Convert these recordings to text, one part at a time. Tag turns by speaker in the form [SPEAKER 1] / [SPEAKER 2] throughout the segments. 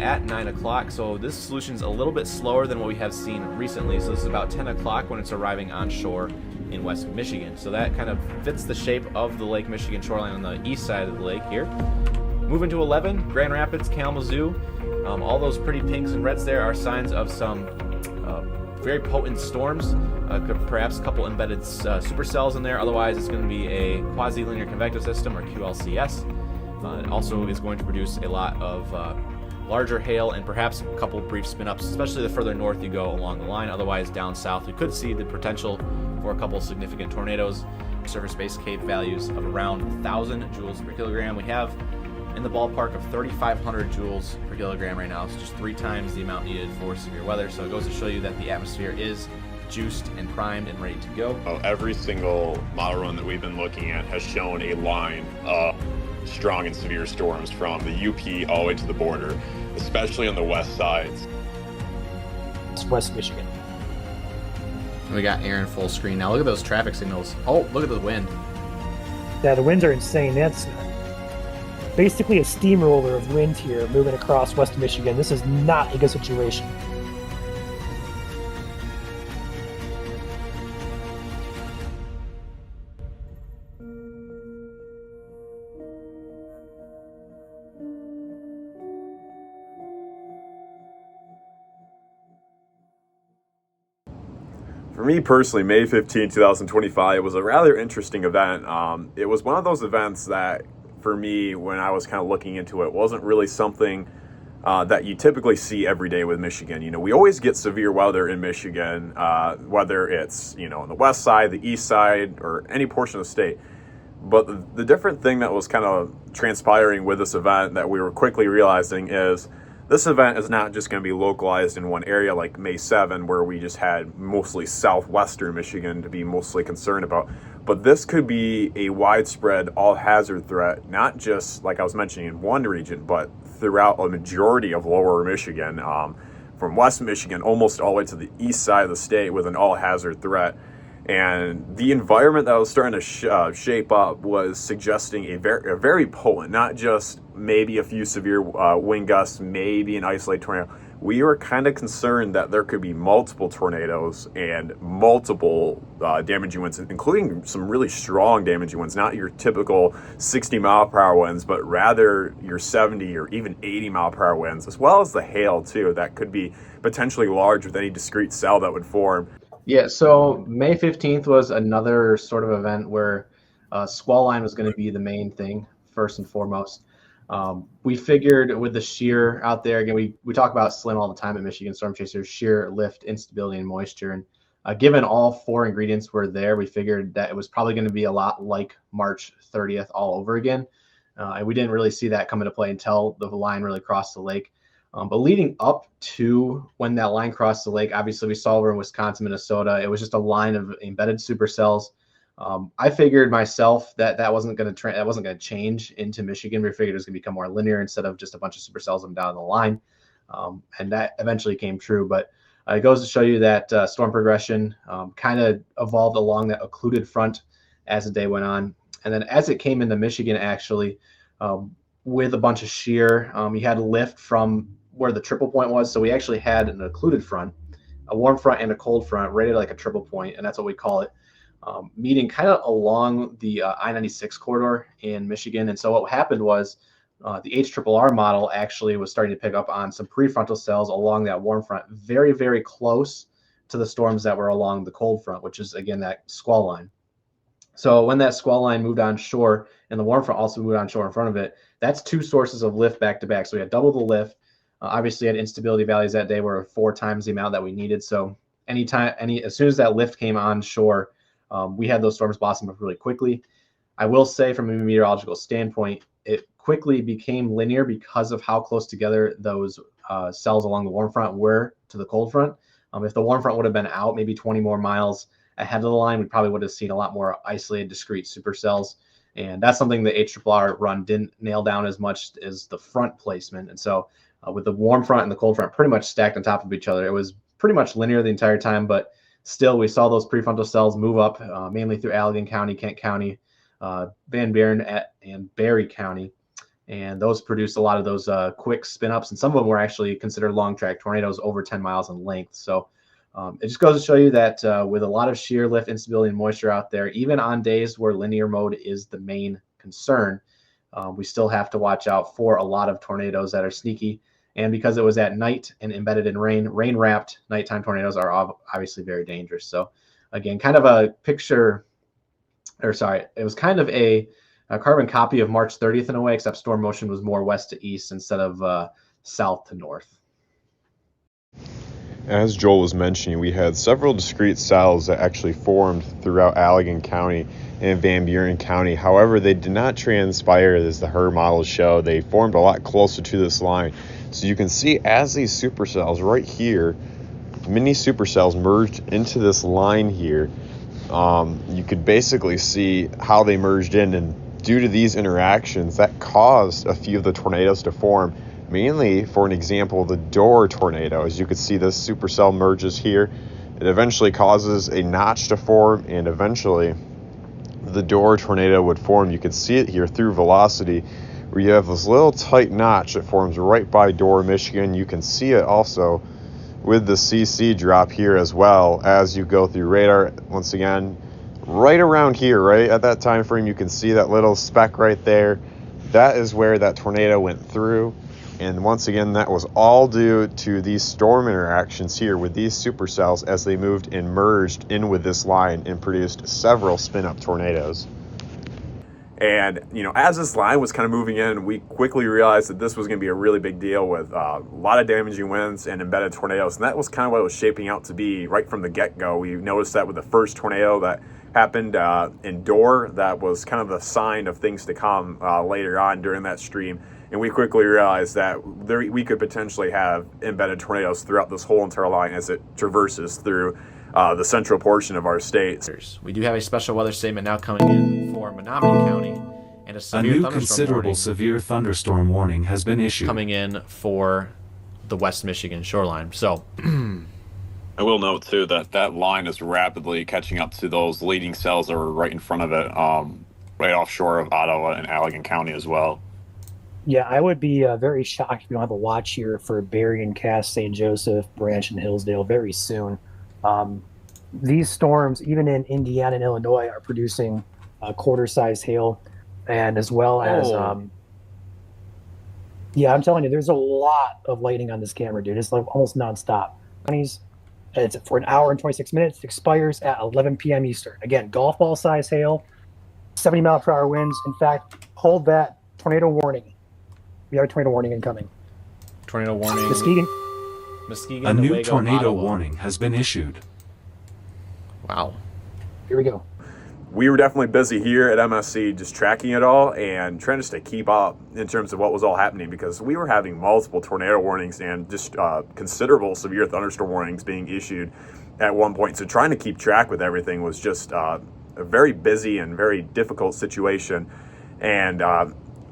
[SPEAKER 1] at 9 o'clock, so this solution is a little bit slower than what we have seen recently. So this is about 10 o'clock when it's arriving on shore in West Michigan. So that kind of fits the shape of the Lake Michigan shoreline on the east side of the lake here. Moving to 11, Grand Rapids, Kalamazoo. All those pretty pinks and reds there are signs of some very potent storms, perhaps a couple embedded supercells in there. Otherwise, it's going to be a quasi-linear convective system, or QLCS. It also is going to produce a lot of larger hail and perhaps a couple brief spin-ups, especially the further north you go along the line. Otherwise, down south, we could see the potential for a couple significant tornadoes. Surface-based cave values of around 1,000 joules per kilogram. We have in the ballpark of 3,500 joules per kilogram right now. It's just 3 times the amount needed for severe weather. So it goes to show you that the atmosphere is juiced and primed and ready to go.
[SPEAKER 2] Every single model run that we've been looking at has shown a line of strong and severe storms from the UP all the way to the border, especially on the west sides.
[SPEAKER 3] It's West Michigan.
[SPEAKER 1] We got Aaron full screen now. Look at those traffic signals. Oh, look at the wind.
[SPEAKER 3] Yeah, the winds are insane. That's basically a steamroller of wind here moving across West Michigan. This is not a good situation.
[SPEAKER 2] For me personally, May 15, 2025 was a rather interesting event. It was one of those events that, for me, when I was kind of looking into it, wasn't really something that you typically see every day with Michigan. You know, we always get severe weather in Michigan, whether it's, you know, on the west side, the east side, or any portion of the state. But the different thing that was kind of transpiring with this event that we were quickly realizing is this event is not just going to be localized in one area like May 7, where we just had mostly southwestern Michigan to be mostly concerned about. But this could be a widespread all-hazard threat, not just, like I was mentioning, in one region, but throughout a majority of lower Michigan, from West Michigan almost all the way to the east side of the state with an all-hazard threat. And the environment that was starting to shape up was suggesting a very potent, not just maybe a few severe wind gusts, maybe an isolated tornado. We were kind of concerned that there could be multiple tornadoes and multiple damaging winds, including some really strong damaging winds, not your typical 60 mile per hour winds, but rather your 70 or even 80 mile per hour winds, as well as the hail too, that could be potentially large with any discrete cell that would form.
[SPEAKER 4] Yeah, so May 15th was another sort of event where squall line was going to be the main thing, first and foremost. We figured with the shear out there, again, we talk about SLIM all the time at Michigan Storm Chasers, shear, lift, instability, and moisture. And given all 4 ingredients were there, we figured that it was probably going to be a lot like March 30th all over again. And we didn't really see that come into play until the line really crossed the lake. But leading up to when that line crossed the lake, obviously we saw over in Wisconsin, Minnesota, it was just a line of embedded supercells. I figured myself that wasn't going to change into Michigan. We figured it was going to become more linear instead of just a bunch of supercells down the line, and that eventually came true. But it goes to show you that storm progression kind of evolved along that occluded front as the day went on, and then as it came into Michigan, actually with a bunch of shear, you had a lift from where the triple point was. So we actually had an occluded front, a warm front and a cold front, rated like a triple point, and that's what we call it, meeting kind of along the I-96 corridor in Michigan. And so what happened was the HRRR model actually was starting to pick up on some prefrontal cells along that warm front, very, very close to the storms that were along the cold front, which is, again, that squall line. So when that squall line moved on shore and the warm front also moved on shore in front of it, that's 2 sources of lift back to back. So we had double the lift. Obviously, had instability values that day were 4 times the amount that we needed. So as soon as that lift came on shore, we had those storms blossom up really quickly. I will say, from a meteorological standpoint, it quickly became linear because of how close together those cells along the warm front were to the cold front. If the warm front would have been out maybe 20 more miles ahead of the line, we probably would have seen a lot more isolated, discrete supercells. And that's something the HRRR run didn't nail down as much as the front placement. And so with the warm front and the cold front pretty much stacked on top of each other, it was pretty much linear the entire time. But still, we saw those prefrontal cells move up, mainly through Allegan County, Kent County, Van Buren, and Barry County. and those produced a lot of those quick spin ups, and some of them were actually considered long track tornadoes over 10 miles in length. So it just goes to show you that with a lot of shear lift, instability, and moisture out there, even on days where linear mode is the main concern, we still have to watch out for a lot of tornadoes that are sneaky. And because it was at night and embedded in rain, rain-wrapped nighttime tornadoes are obviously very dangerous. So again, kind of a picture, or sorry, it was kind of a carbon copy of March 30th in a way, except storm motion was more west to east instead of south to north.
[SPEAKER 2] As Joel was mentioning, we had several discrete cells that actually formed throughout Allegan County and Van Buren County. However, they did not transpire as the HER models show. They formed a lot closer to this line. So you can see as these supercells right here, mini supercells merged into this line here, you could basically see how they merged in, and due to these interactions, that caused a few of the tornadoes to form. Mainly, for an example, the door tornado. As you can see, this supercell merges here. It eventually causes a notch to form, and eventually the door tornado would form. You can see it here through velocity, where you have this little tight notch that forms right by Door, Michigan. You can see it also with the CC drop here as well as you go through radar. Once again, right around here, right at that time frame, you can see that little speck right there. That is where that tornado went through. And once again, that was all due to these storm interactions here with these supercells as they moved and merged in with this line and produced several spin-up tornadoes. And, as this line was kind of moving in, we quickly realized that this was going to be a really big deal with a lot of damaging winds and embedded tornadoes. And that was kind of what it was shaping out to be right from the get-go. We noticed that with the first tornado that happened in Door, that was kind of the sign of things to come later on during that stream. And we quickly realized that we could potentially have embedded tornadoes throughout this whole entire line as it traverses through the central portion of our state.
[SPEAKER 1] We do have a special weather statement now coming in for Menominee County, and a
[SPEAKER 5] new considerable severe thunderstorm warning has been issued
[SPEAKER 1] coming in for the West Michigan shoreline. So
[SPEAKER 6] I will note too that line is rapidly catching up to those leading cells that were right in front of it, right offshore of Ottawa and Allegan County as well.
[SPEAKER 3] Yeah, I would be very shocked if we don't have a watch here for Berrien, Cass, St. Joseph, Branch, and Hillsdale very soon. These storms, even in Indiana and Illinois, are producing quarter-size hail, and as well as, I'm telling you, there's a lot of lightning on this camera, dude. It's like almost nonstop. It's for an hour and 26 minutes. It expires at 11 p.m. Eastern. Again, golf ball size hail, 70-mile-per-hour winds. In fact, hold that tornado warning. We have a tornado warning incoming.
[SPEAKER 1] Tornado warning. Muskegon,
[SPEAKER 5] a new
[SPEAKER 1] Newaygo,
[SPEAKER 5] tornado
[SPEAKER 1] Ottawa.
[SPEAKER 5] warning has been issued.
[SPEAKER 1] Wow.
[SPEAKER 3] Here we go.
[SPEAKER 2] We were definitely busy here at MSC just tracking it all and trying just to keep up in terms of what was all happening, because we were having multiple tornado warnings and just considerable severe thunderstorm warnings being issued at one point. So trying to keep track with everything was just a very busy and very difficult situation. And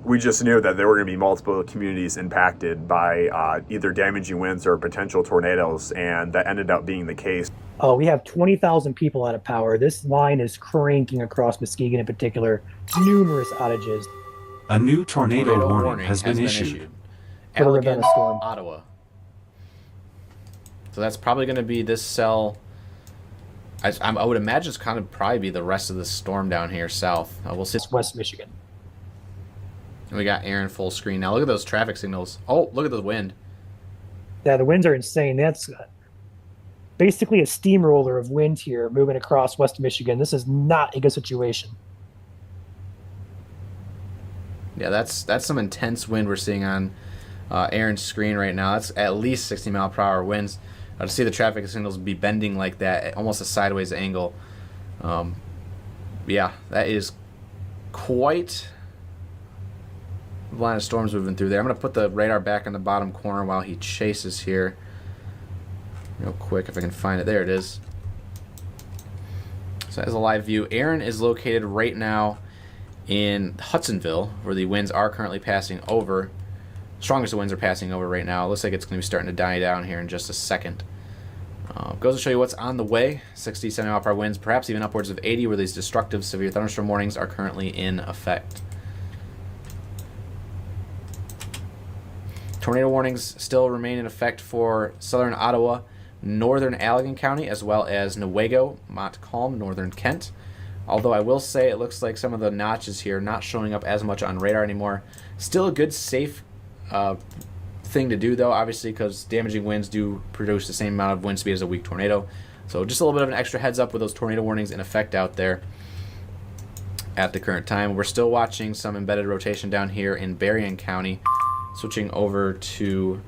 [SPEAKER 2] we just knew that there were going to be multiple communities impacted by either damaging winds or potential tornadoes, and that ended up being the case.
[SPEAKER 3] Oh, we have 20,000 people out of power. This line is cranking across Muskegon in particular. Numerous outages.
[SPEAKER 5] A new tornado warning has been issued.
[SPEAKER 3] For the Ravenna
[SPEAKER 1] Allegan,
[SPEAKER 3] storm.
[SPEAKER 1] Ottawa. So that's probably going to be this cell. I would imagine it's kind of probably be the rest of the storm down here south. We'll see.
[SPEAKER 3] It's West Michigan.
[SPEAKER 1] And we got Aaron full screen. Now look at those traffic signals. Oh, look at the wind.
[SPEAKER 3] Yeah, the winds are insane. That's basically a steamroller of wind here moving across West Michigan. This is not a good situation.
[SPEAKER 1] Yeah, that's some intense wind we're seeing on Aaron's screen right now. That's at least 60-mile-per-hour winds. To see the traffic signals be bending like that at almost a sideways angle. Yeah, that is quite the line of storms moving through there. I'm going to put the radar back in the bottom corner while he chases here. Real quick, if I can find it. There it is. So that is a live view. Aaron is located right now in Hudsonville, where the winds are currently passing over. Strongest of winds are passing over right now. It looks like it's going to be starting to die down here in just a second. Goes to show you what's on the way. 60, 70-mile-per-hour winds, perhaps even upwards of 80, where these destructive severe thunderstorm warnings are currently in effect. Tornado warnings still remain in effect for southern Ottawa, northern Allegan County, as well as Newaygo, Montcalm, northern Kent. Although I will say it looks like some of the notches here not showing up as much on radar anymore. Still a good, safe thing to do, though, obviously, because damaging winds do produce the same amount of wind speed as a weak tornado. So just a little bit of an extra heads up with those tornado warnings in effect out there at the current time. We're still watching some embedded rotation down here in Berrien County. Switching over to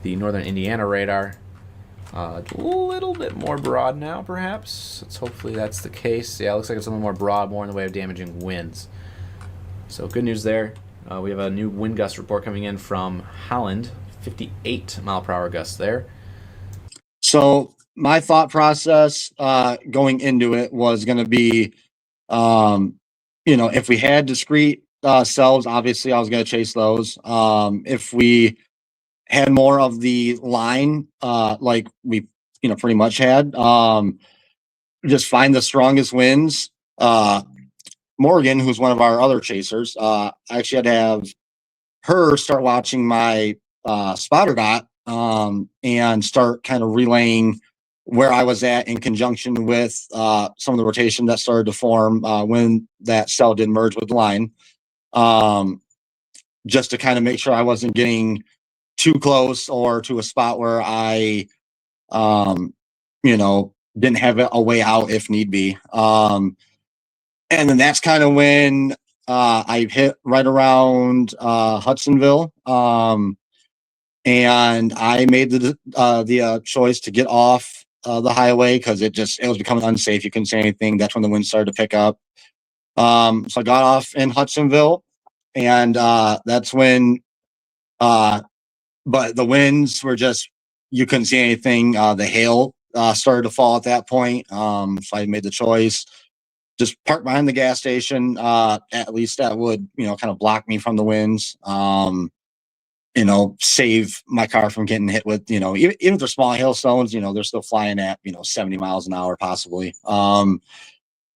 [SPEAKER 1] the northern Indiana radar. A little bit more broad now, perhaps. Hopefully that's the case. Yeah, it looks like it's a little more broad, more in the way of damaging winds. So good news there. We have a new wind gust report coming in from Holland. 58 mile per hour gusts there.
[SPEAKER 7] So my thought process going into it was going to be, if we had discrete cells, obviously I was going to chase those. If we had more of the line, like we, pretty much had, just find the strongest winds. Morgan, who's one of our other chasers, I actually had to have her start watching my spotter dot and start kind of relaying where I was at in conjunction with some of the rotation that started to form when that cell did merge with the line, just to kind of make sure I wasn't getting too close or to a spot where I, didn't have a way out if need be. And then that's kind of when I hit right around Hudsonville. And I made the choice to get off the highway because it was becoming unsafe. You couldn't see anything. That's when the wind started to pick up. So I got off in Hudsonville, and that's when but the winds were just, you couldn't see anything. The hail started to fall at that point. So I made the choice, just park behind the gas station. At least that would, kind of block me from the winds. Save my car from getting hit with, even if they're small hailstones, they're still flying at, 70 miles an hour possibly. I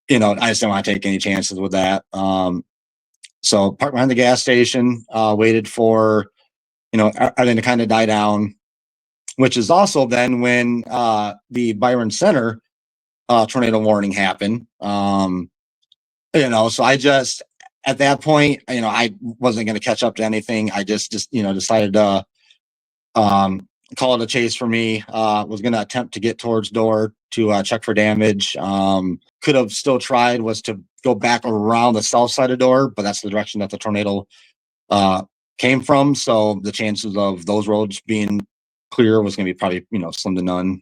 [SPEAKER 7] just didn't want to take any chances with that. So parked behind the gas station, waited for, everything to kind of die down, which is also then when the Byron Center tornado warning happened. So I just, at that point, I wasn't going to catch up to anything. I just decided to call it a chase for me. Was going to attempt to get towards door to check for damage. Could have still tried was to go back around the south side of door, but that's the direction that the tornado came from. So the chances of those roads being clear was going to be probably, slim to none.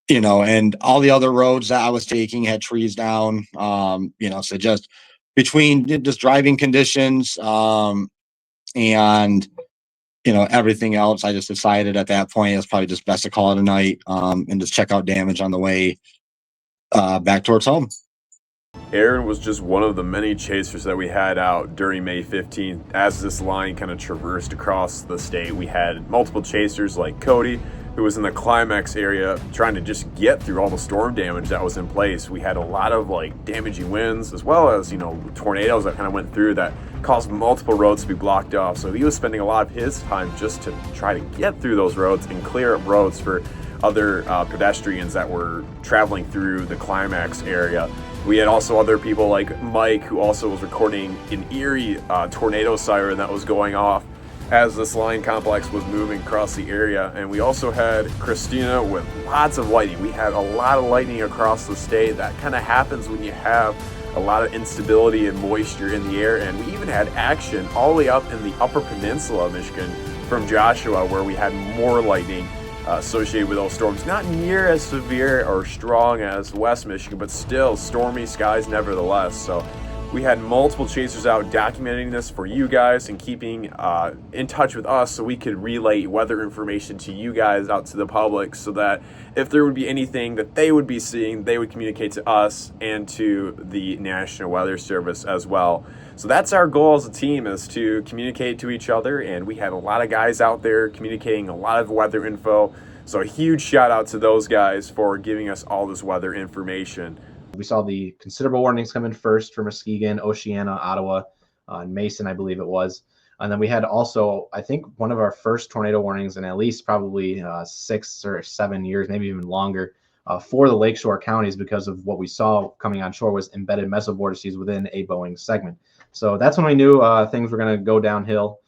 [SPEAKER 7] And all the other roads that I was taking had trees down, so just between just driving conditions, and, everything else, I just decided at that point, it's probably just best to call it a night, and just check out damage on the way, back towards home.
[SPEAKER 2] Aaron was just one of the many chasers that we had out during May 15th. As this line kind of traversed across the state, we had multiple chasers like Cody, who was in the climax area trying to just get through all the storm damage that was in place. We had a lot of damaging winds, as well as, tornadoes that kind of went through that caused multiple roads to be blocked off. So he was spending a lot of his time just to try to get through those roads and clear up roads for other pedestrians that were traveling through the climax area. We had also other people like Mike, who also was recording an eerie tornado siren that was going off as this line complex was moving across the area. And we also had Christina with lots of lightning. We had a lot of lightning across the state. That kind of happens when you have a lot of instability and moisture in the air. And we even had action all the way up in the Upper Peninsula of Michigan from Joshua, where we had more lightning associated with those storms. Not near as severe or strong as West Michigan, but still stormy skies nevertheless. So we had multiple chasers out documenting this for you guys and keeping in touch with us so we could relay weather information to you guys out to the public, so that if there would be anything that they would be seeing, they would communicate to us and to the National Weather Service as well. So that's our goal as a team, is to communicate to each other, and we had a lot of guys out there communicating a lot of weather info. So a huge shout out to those guys for giving us all this weather information.
[SPEAKER 4] We saw the considerable warnings come in first for Muskegon, Oceana, Ottawa, and Mason, I believe it was. And then we had also, I think, one of our first tornado warnings in at least probably 6 or 7 years, maybe even longer, for the lakeshore counties, because of what we saw coming on shore was embedded mesovortices within a Boeing segment. So that's when we knew things were going to go downhill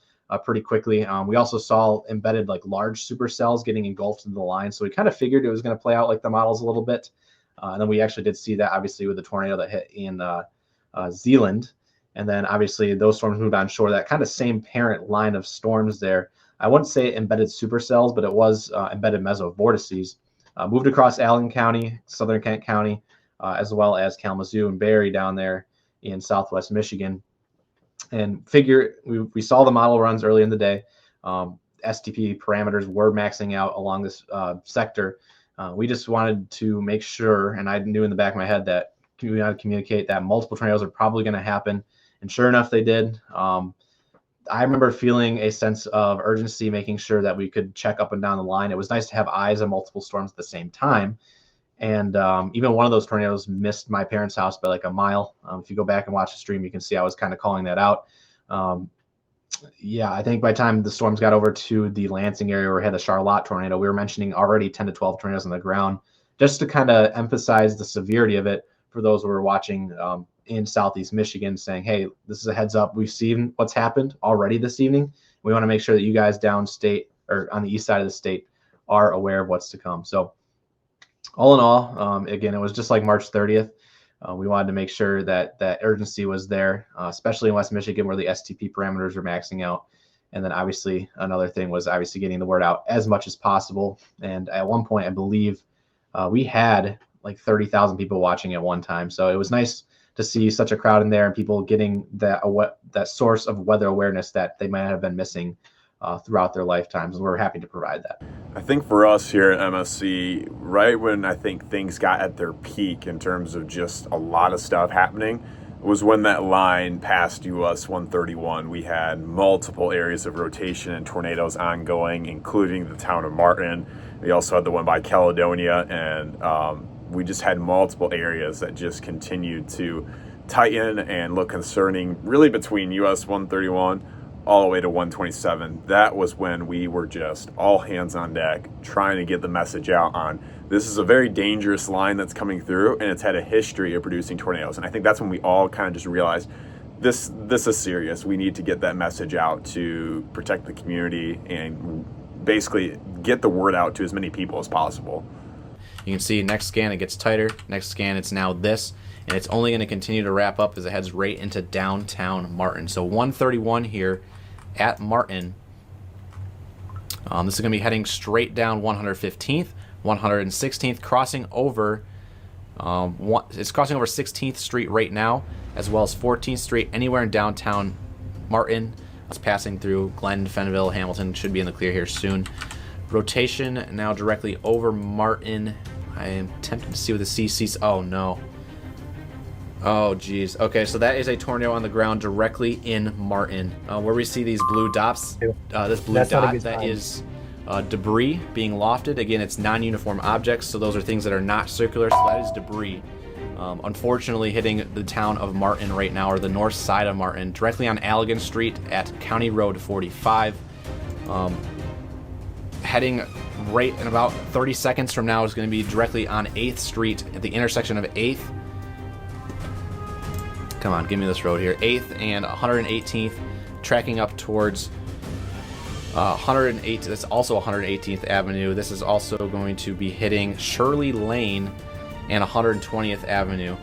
[SPEAKER 4] pretty quickly. We also saw embedded like large supercells getting engulfed into the line. So we kind of figured it was going to play out like the models a little bit. And then we actually did see that, obviously, with the tornado that hit in Zealand. And then obviously those storms moved on shore. That kind of same parent line of storms there. I wouldn't say embedded supercells, but it was embedded mesovortices. Moved across Allegan County, southern Kent County, as well as Kalamazoo and Barry down there in southwest Michigan. And we saw the model runs early in the day. STP parameters were maxing out along this sector. We just wanted to make sure, and I knew in the back of my head that we had to communicate that multiple tornadoes are probably going to happen. And sure enough, they did. I remember feeling a sense of urgency, making sure that we could check up and down the line. It was nice to have eyes on multiple storms at the same time. And even one of those tornadoes missed my parents' house by like a mile. If you go back and watch the stream, you can see I was kind of calling that out. I think by the time the storms got over to the Lansing area where we had the Charlotte tornado, we were mentioning already 10 to 12 tornadoes on the ground, just to kind of emphasize the severity of it for those who were watching in Southeast Michigan, saying, hey, this is a heads up. We've seen what's happened already this evening. We want to make sure that you guys downstate or on the east side of the state are aware of what's to come. So all in all, again, it was just like March 30th. We wanted to make sure that that urgency was there, especially in West Michigan where the STP parameters are maxing out. And then obviously another thing was obviously getting the word out as much as possible. And at one point, I believe we had like 30,000 people watching at one time. So it was nice to see such a crowd in there and people getting that source of weather awareness that they might have been missing throughout their lifetimes. And we're happy to provide that.
[SPEAKER 2] I think for us here at MSC, right when I think things got at their peak in terms of just a lot of stuff happening, was when that line passed US 131. We had multiple areas of rotation and tornadoes ongoing, including the town of Martin. We also had the one by Caledonia, and we just had multiple areas that just continued to tighten and look concerning, really between US 131 all the way to 127. That was when we were just all hands on deck trying to get the message out on this is a very dangerous line that's coming through, and it's had a history of producing tornadoes. And I think that's when we all kind of just realized this is serious. We need to get that message out to protect the community and basically get the word out to as many people as possible.
[SPEAKER 1] You can see next scan, it gets tighter. Next scan, it's now this. And it's only going to continue to wrap up as it heads right into downtown Martin. So 131 here at Martin. This is going to be heading straight down 115th, 116th, crossing over. It's crossing over 16th Street right now, as well as 14th Street. Anywhere in downtown Martin. It's passing through Glen, Fenville, Hamilton. Should be in the clear here soon. Rotation now directly over Martin. I am tempted to see what the CC's. Oh no. Oh geez. Okay, so that is a tornado on the ground directly in Martin, where we see these blue dots. This blue dot, that is debris being lofted. Again, it's non-uniform objects, so those are things that are not circular. So that is debris. Unfortunately, hitting the town of Martin right now, or the north side of Martin, directly on Allegan Street at County Road 45. Heading right in about 30 seconds from now is going to be directly on 8th Street at the intersection of 8th. Come on, give me this road here. 8th and 118th, tracking up towards 108. That's also 118th Avenue. This is also going to be hitting Shirley Lane and 120th Avenue.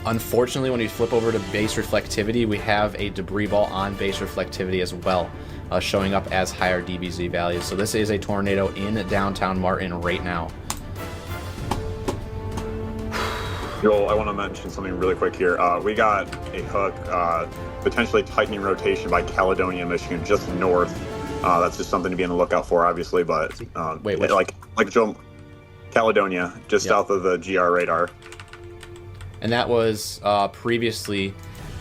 [SPEAKER 1] Unfortunately, when we flip over to base reflectivity, we have a debris ball on base reflectivity as well, showing up as higher DBZ values. So this is a tornado in downtown Martin right now.
[SPEAKER 6] Joel, I want to mention something really quick here. We got a hook, potentially tightening rotation by Caledonia, Michigan, just north. That's just something to be on the lookout for, obviously. But
[SPEAKER 1] wait,
[SPEAKER 6] like Joel, Caledonia, just south of the GR radar.
[SPEAKER 1] And that was previously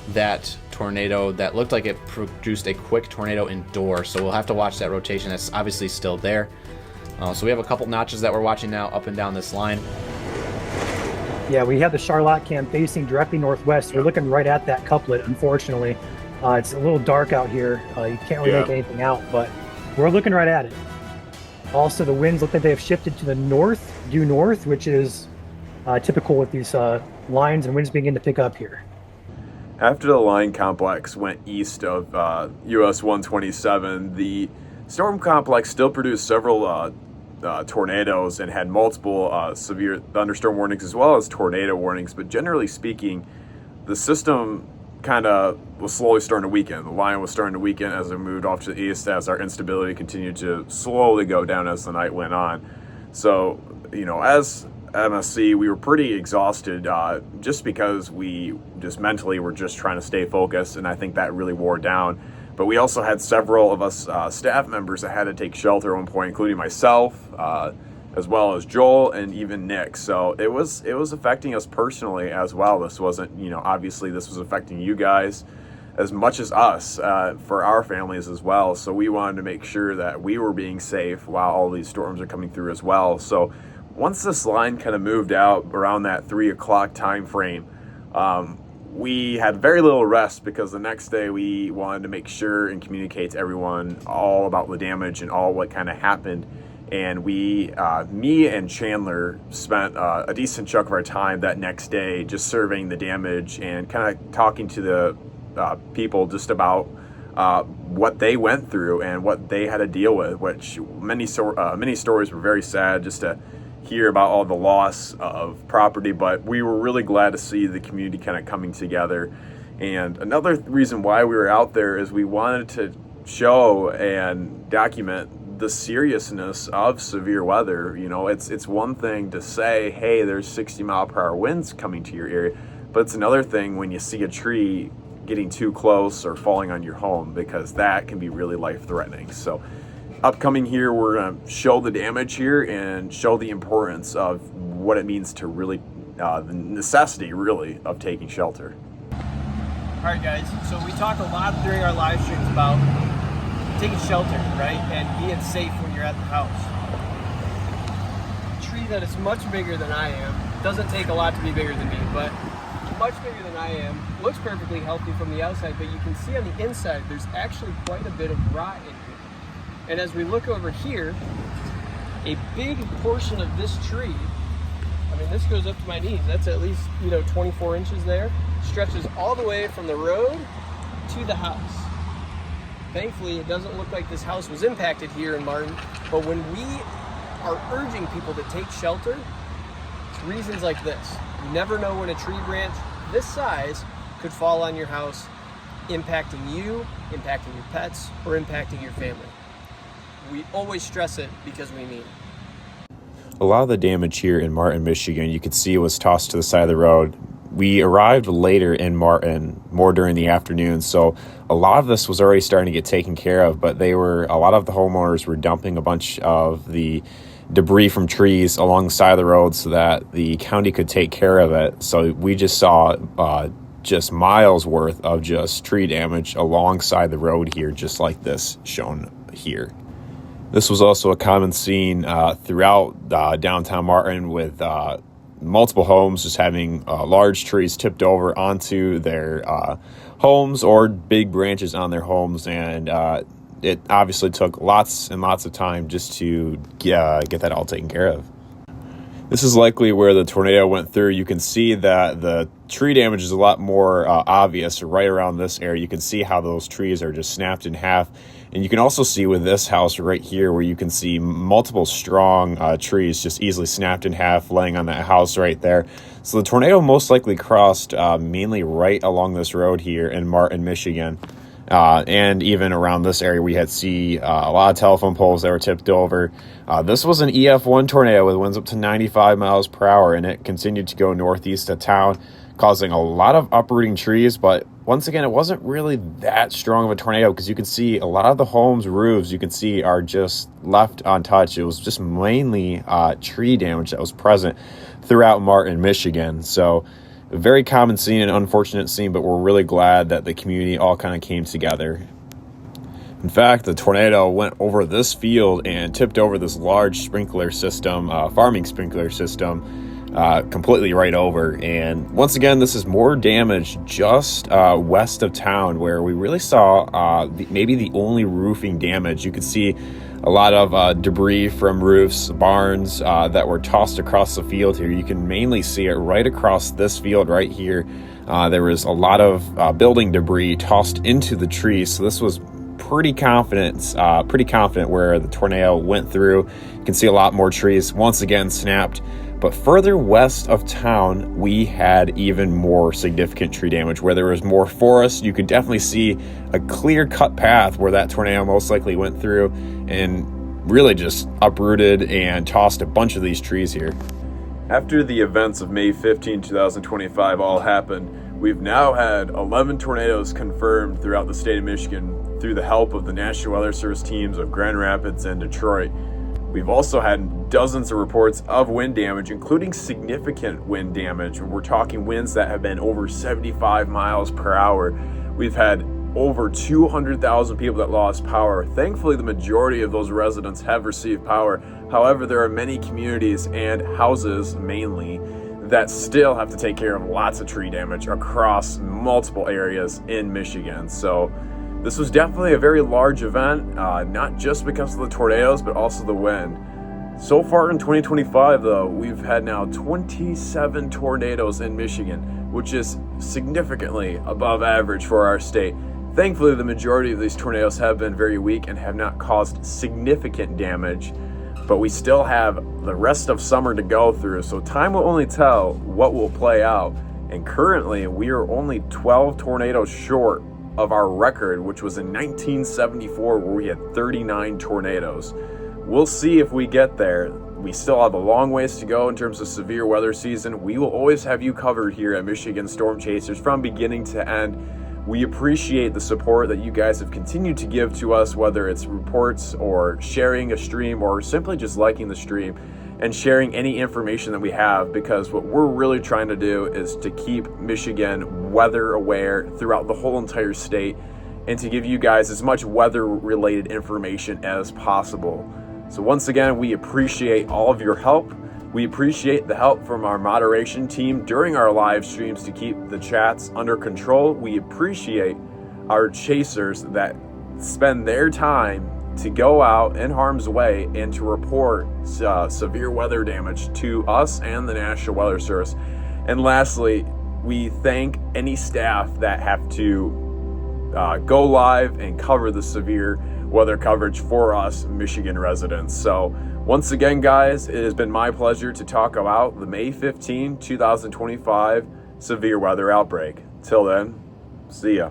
[SPEAKER 1] that tornado that looked like it produced a quick tornado indoor. So we'll have to watch that rotation. That's obviously still there. So we have a couple notches that we're watching now up and down this line.
[SPEAKER 3] Yeah, we have the Charlotte cam facing directly northwest. We're looking right at that couplet, unfortunately. It's a little dark out here. You can't really
[SPEAKER 2] Yeah.
[SPEAKER 3] make anything out, but we're looking right at it. Also, the winds look like they have shifted to the north, due north, which is typical with these lines and winds begin to pick up here.
[SPEAKER 2] After the line complex went east of US 127, the storm complex still produced several tornadoes and had multiple severe thunderstorm warnings as well as tornado warnings. But generally speaking, the system kind of was slowly starting to weaken. The line was starting to weaken as it moved off to the east, as our instability continued to slowly go down as the night went on. So, as MSC, we were pretty exhausted just because we just mentally were just trying to stay focused, and I think that really wore down. But we also had several of us staff members that had to take shelter at one point, including myself, as well as Joel and even Nick. So it was affecting us personally as well. This wasn't, obviously this was affecting you guys as much as us for our families as well. So we wanted to make sure that we were being safe while all these storms are coming through as well. So once this line kind of moved out around that 3 o'clock time frame, we had very little rest because the next day we wanted to make sure and communicate to everyone all about the damage and all what kind of happened. And me and Chandler spent a decent chunk of our time that next day just surveying the damage and kind of talking to the people just about what they went through and what they had to deal with, which many stories were very sad just to hear about all the loss of property, but we were really glad to see the community kind of coming together. And another reason why we were out there is we wanted to show and document the seriousness of severe weather. It's one thing to say, hey, there's 60-mile-per-hour winds coming to your area, but it's another thing when you see a tree getting too close or falling on your home, because that can be really life-threatening. So upcoming here, we're going to show the damage here and show the importance of what it means to really, the necessity really of taking shelter.
[SPEAKER 8] All right, guys, so we talk a lot during our live streams about taking shelter, right? And being safe when you're at the house. A tree that is much bigger than I am, doesn't take a lot to be bigger than me, but much bigger than I am, looks perfectly healthy from the outside, but you can see on the inside, there's actually quite a bit of rot in here. And as we look over here, a big portion of this tree, this goes up to my knees. That's at least, 24 inches there. Stretches all the way from the road to the house. Thankfully, it doesn't look like this house was impacted here in Martin, but when we are urging people to take shelter, it's reasons like this. You never know when a tree branch this size could fall on your house, impacting you, impacting your pets, or impacting your family. We always stress it because we mean it.
[SPEAKER 1] A lot of the damage here in Martin, Michigan, you could see was tossed to the side of the road. We arrived later in Martin, more during the afternoon, so a lot of this was already starting to get taken care of, but a lot of the homeowners were dumping a bunch of the debris from trees along the side of the road so that the county could take care of it. So we just saw just miles worth of just tree damage alongside the road here, just like this shown here. This was also a common scene throughout downtown Martin, with multiple homes just having large trees tipped over onto their homes or big branches on their homes. And it obviously took lots and lots of time just to get that all taken care of. This is likely where the tornado went through. You can see that the tree damage is a lot more obvious right around this area. You can see how those trees are just snapped in half. And you can also see with this house right here where you can see multiple strong trees just easily snapped in half laying on that house right there. So the tornado most likely crossed mainly right along this road here in Martin, Michigan. And even around this area, we had a lot of telephone poles that were tipped over. This was an EF1 tornado with winds up to 95 miles per hour, and it continued to go northeast of town, causing a lot of uprooting trees. But once again, it wasn't really that strong of a tornado, because you can see a lot of the homes' roofs you can see are just left untouched. It was just mainly tree damage that was present throughout Martin, Michigan. So a very common scene, an unfortunate scene, but we're really glad that the community all kind of came together. In fact, the tornado went over this field and tipped over this large sprinkler system, farming sprinkler system,
[SPEAKER 2] completely right over. And once again, this is more damage just west of town, where we really saw maybe the only roofing damage. You could see a lot of debris from roofs, barns that were tossed across the field here. You can mainly see it right across this field right here. There was a lot of building debris tossed into the trees, so this was pretty confident where the tornado went through. You can see a lot more trees once again snapped. But further west of town, we had even more significant tree damage. Where there was more forest, you could definitely see a clear-cut path where that tornado most likely went through and really just uprooted and tossed a bunch of these trees here.
[SPEAKER 9] After the events of May 15, 2025 all happened, we've now had 11 tornadoes confirmed throughout the state of Michigan through the help of the National Weather Service teams of Grand Rapids and Detroit. We've also had dozens of reports of wind damage, including significant wind damage. We're talking winds that have been over 75 miles per hour. We've had over 200,000 people that lost power. Thankfully, the majority of those residents have received power. However, there are many communities and houses mainly that still have to take care of lots of tree damage across multiple areas in Michigan. So this was definitely a very large event, not just because of the tornadoes, but also the wind. So far in 2025, though, we've had now 27 tornadoes in Michigan, which is significantly above average for our state. Thankfully, the majority of these tornadoes have been very weak and have not caused significant damage, but we still have the rest of summer to go through, so time will only tell what will play out. And currently, we are only 12 tornadoes short of our record, which was in 1974, where we had 39 tornadoes. We'll see if we get there. We still have a long ways to go in terms of severe weather season. We will always have you covered here at Michigan Storm Chasers from beginning to end. We appreciate the support that you guys have continued to give to us, whether it's reports or sharing a stream or simply just liking the stream and sharing any information that we have, because what we're really trying to do is to keep Michigan weather aware throughout the whole entire state and to give you guys as much weather related information as possible. So once again, we appreciate all of your help. We appreciate the help from our moderation team during our live streams to keep the chats under control. We appreciate our chasers that spend their time to go out in harm's way and to report severe weather damage to us and the National Weather Service. And lastly, we thank any staff that have to go live and cover the severe weather coverage for us Michigan residents. So once again, guys, it has been my pleasure to talk about the May 15, 2025 severe weather outbreak. Till then, see ya.